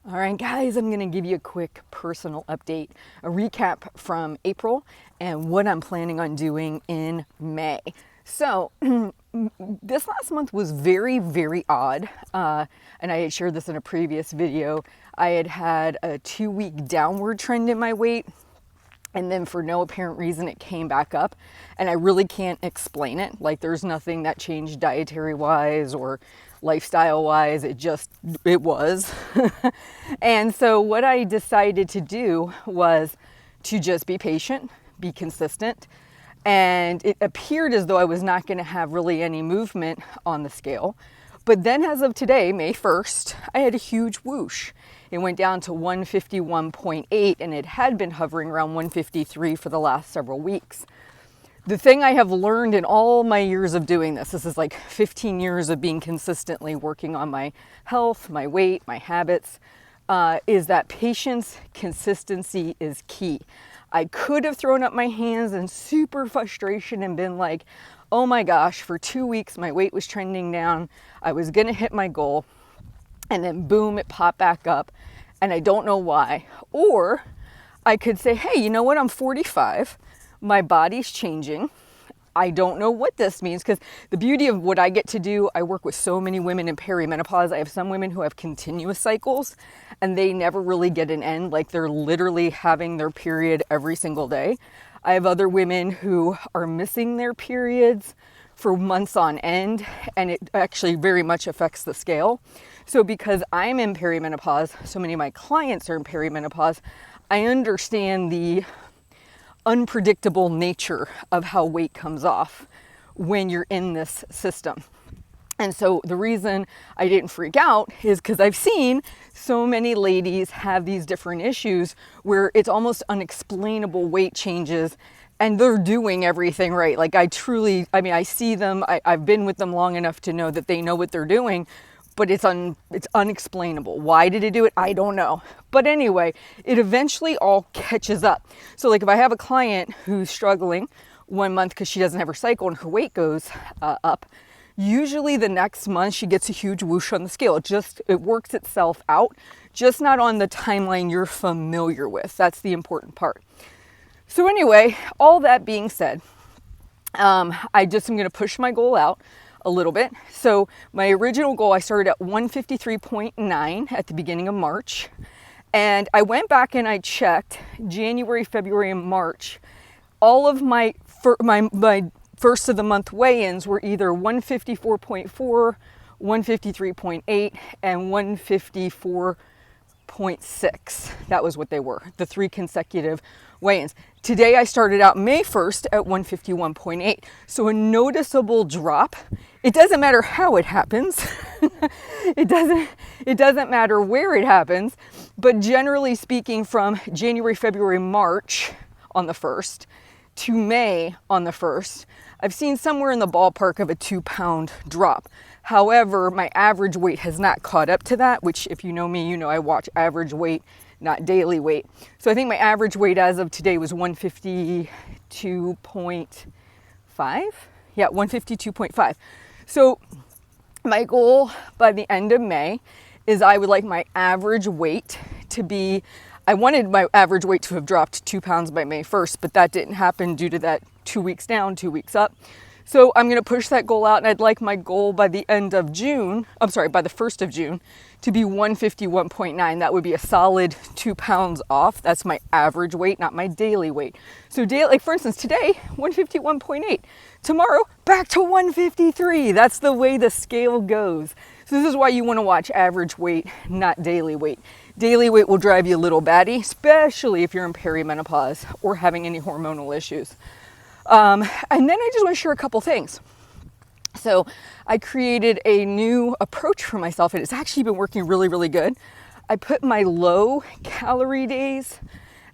All right, guys, I'm going to give you a quick personal update, a recap from April and what I'm planning on doing in May. So, this last month was very, very odd. And I had shared this in a previous video. I had a 2-week downward trend in my weight. And then for no apparent reason, it came back up. And I really can't explain it. Like, there's nothing that changed dietary wise or lifestyle wise. It was. And so what I decided to do was to just be patient, be consistent. And it appeared as though I was not going to have really any movement on the scale. But then as of today, May 1st, I had a huge whoosh. It went down to 151.8 and it had been hovering around 153 for the last several weeks. The thing I have learned in all my years of doing this is like 15 years of being consistently working on my health, my weight, my habits, is that patience, consistency is key. I could have thrown up my hands in super frustration and been like, oh my gosh, for 2 weeks my weight was trending down. I was gonna hit my goal. And then boom, it popped back up and I don't know why. Or I could say, hey, you know what? I'm 45. My body's changing. I don't know what this means, because the beauty of what I get to do, I work with so many women in perimenopause. I have some women who have continuous cycles and they never really get an end. Like, they're literally having their period every single day. I have other women who are missing their periods for months on end, and it actually very much affects the scale. So because I'm in perimenopause, so many of my clients are in perimenopause, I understand the unpredictable nature of how weight comes off when you're in this system. And so the reason I didn't freak out is because I've seen so many ladies have these different issues where it's almost unexplainable weight changes and they're doing everything right. Like, I see them, I've been with them long enough to know that they know what they're doing, but it's unexplainable. Why did it do it? I don't know. But anyway, it eventually all catches up. So like, if I have a client who's struggling 1 month because she doesn't have her cycle and her weight goes up, usually the next month she gets a huge whoosh on the scale. It works itself out, just not on the timeline you're familiar with. That's the important part. So anyway, all that being said, I just am going to push my goal out a little bit. So my original goal, I started at 153.9 at the beginning of March. And I went back and I checked January, February, and March. All of my first of the month weigh-ins were either 154.4, 153.8, and 154.6. That was what they were, the 3 consecutive weigh-ins. Today I started out May 1st at 151.8. So a noticeable drop. It doesn't matter how it happens. It doesn't matter where it happens. But generally speaking, from January, February, March on the 1st to May on the 1st, I've seen somewhere in the ballpark of a 2-pound drop. However, my average weight has not caught up to that, which, if you know me, you know I watch average weight, not daily weight. So I think my average weight as of today was 152.5. Yeah, 152.5. So my goal by the end of May is I would like my average weight to be, I wanted my average weight to have dropped 2 pounds by May 1st, but that didn't happen due to that 2 weeks down, 2 weeks up. So I'm going to push that goal out, and I'd like my goal by the end of June, by the 1st of June, to be 151.9. That would be a solid 2 pounds off. That's my average weight, not my daily weight. So like for instance, today, 151.8. Tomorrow, back to 153. That's the way the scale goes. So this is why you want to watch average weight, not daily weight. Daily weight will drive you a little batty, especially if you're in perimenopause or having any hormonal issues. And then I just want to share a couple things. So I created a new approach for myself, and it's actually been working really, really good. I put my low calorie days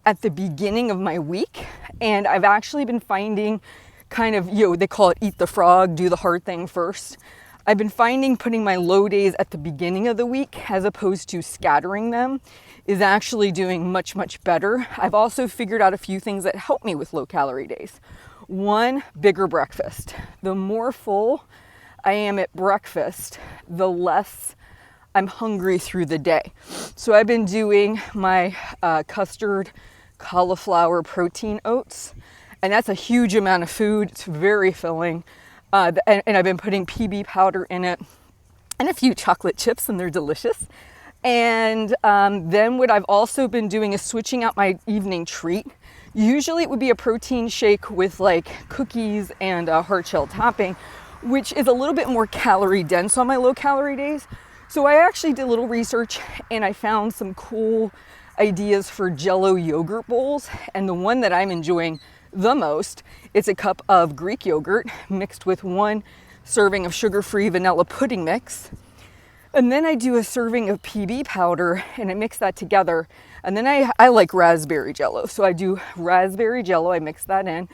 at the beginning of my week, and I've actually been finding kind of, they call it eat the frog, do the hard thing first. I've been finding putting my low days at the beginning of the week as opposed to scattering them is actually doing much, much better. I've also figured out a few things that help me with low calorie days. One, bigger breakfast. The more full I am at breakfast, the less I'm hungry through the day. So I've been doing my custard cauliflower protein oats, and that's a huge amount of food. It's very filling. And I've been putting PB powder in it and a few chocolate chips, and they're delicious. And then what I've also been doing is switching out my evening treat. Usually it would be a protein shake with like cookies and a hard shell topping, which is a little bit more calorie dense on my low calorie days. So I actually did a little research and I found some cool ideas for Jello yogurt bowls. And the one that I'm enjoying the most, it's a cup of Greek yogurt mixed with 1 serving of sugar-free vanilla pudding mix. And then I do a serving of PB powder and I mix that together. And then I like raspberry jello. So I do raspberry jello, I mix that in.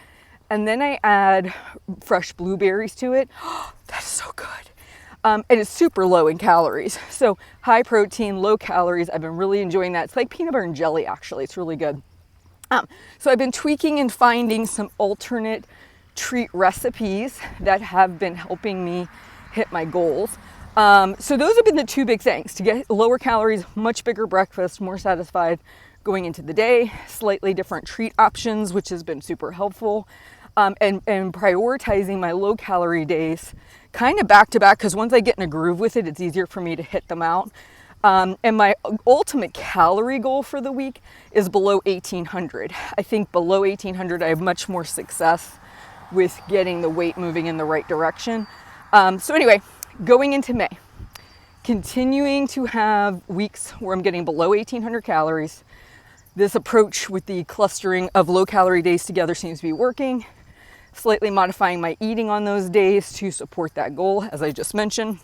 And then I add fresh blueberries to it. Oh, that's so good. And it's super low in calories. So high protein, low calories. I've been really enjoying that. It's like peanut butter and jelly, actually. It's really good. So I've been tweaking and finding some alternate treat recipes that have been helping me hit my goals. So those have been the 2 big things: to get lower calories, much bigger breakfast, more satisfied going into the day, slightly different treat options, which has been super helpful, and prioritizing my low calorie days kind of back to back, because once I get in a groove with it, it's easier for me to hit them out. And my ultimate calorie goal for the week is below 1,800. I think below 1,800, I have much more success with getting the weight moving in the right direction. So anyway, going into May, continuing to have weeks where I'm getting below 1,800 calories. This approach with the clustering of low calorie days together seems to be working. Slightly modifying my eating on those days to support that goal, as I just mentioned.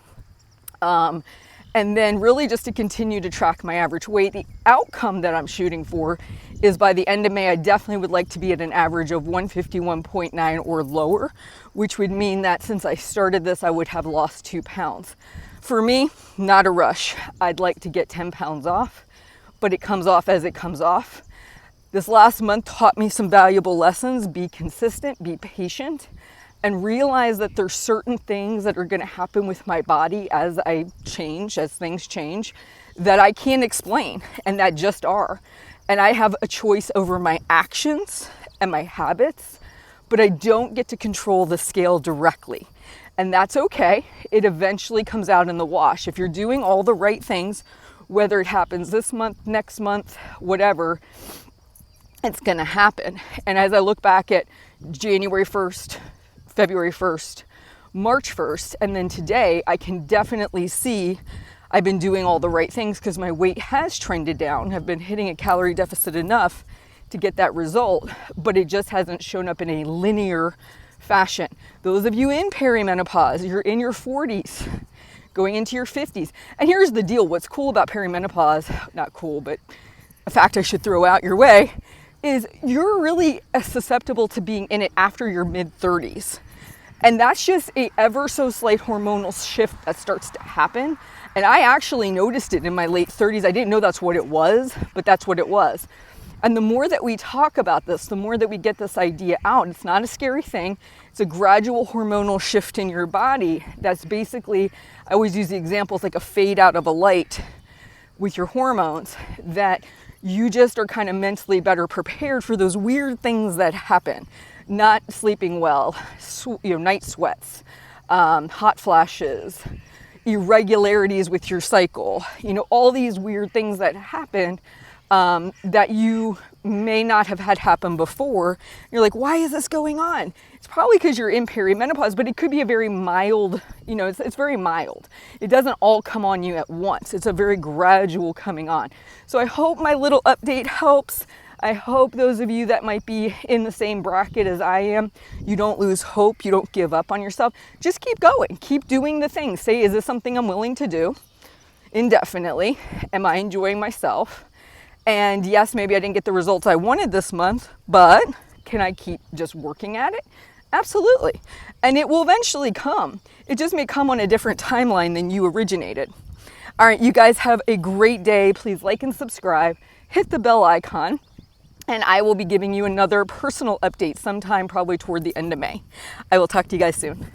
And then really just to continue to track my average weight. The outcome that I'm shooting for is by the end of May, I definitely would like to be at an average of 151.9 or lower, which would mean that since I started this, I would have lost 2 pounds. For me, not a rush. I'd like to get 10 pounds off, but it comes off as it comes off. This last month taught me some valuable lessons. Be consistent, be patient, and realize that there's certain things that are going to happen with my body as I change, as things change, that I can't explain, and that just are. And I have a choice over my actions and my habits, but I don't get to control the scale directly. And that's okay. It eventually comes out in the wash. If you're doing all the right things, whether it happens this month, next month, whatever, it's going to happen. And as I look back at January 1st, February 1st, March 1st, and then today, I can definitely see I've been doing all the right things because my weight has trended down. I've been hitting a calorie deficit enough to get that result, but it just hasn't shown up in a linear fashion. Those of you in perimenopause, you're in your 40s, going into your 50s. And here's the deal. What's cool about perimenopause, not cool, but a fact I should throw out your way, is you're really susceptible to being in it after your mid-30s. And that's just a ever so slight hormonal shift that starts to happen. And I actually noticed it in my late 30s. I didn't know that's what it was, but that's what it was. And the more that we talk about this, the more that we get this idea out. It's not a scary thing. It's a gradual hormonal shift in your body. That's basically, I always use the examples like a fade out of a light with your hormones, that you just are kind of mentally better prepared for those weird things that happen. Not sleeping well, night sweats, hot flashes, irregularities with your cycle, all these weird things that happen that you may not have had happen before. You're like, why is this going on? It's probably because you're in perimenopause, but it could be a very mild, it's very mild. It doesn't all come on you at once. It's a very gradual coming on. So I hope my little update helps. I hope those of you that might be in the same bracket as I am, you don't lose hope, you don't give up on yourself. Just keep going, keep doing the things. Say, is this something I'm willing to do indefinitely? Am I enjoying myself? And yes, maybe I didn't get the results I wanted this month, but can I keep just working at it? Absolutely. And it will eventually come. It just may come on a different timeline than you originated. All right, you guys have a great day. Please like and subscribe, hit the bell icon, and I will be giving you another personal update sometime probably toward the end of May. I will talk to you guys soon.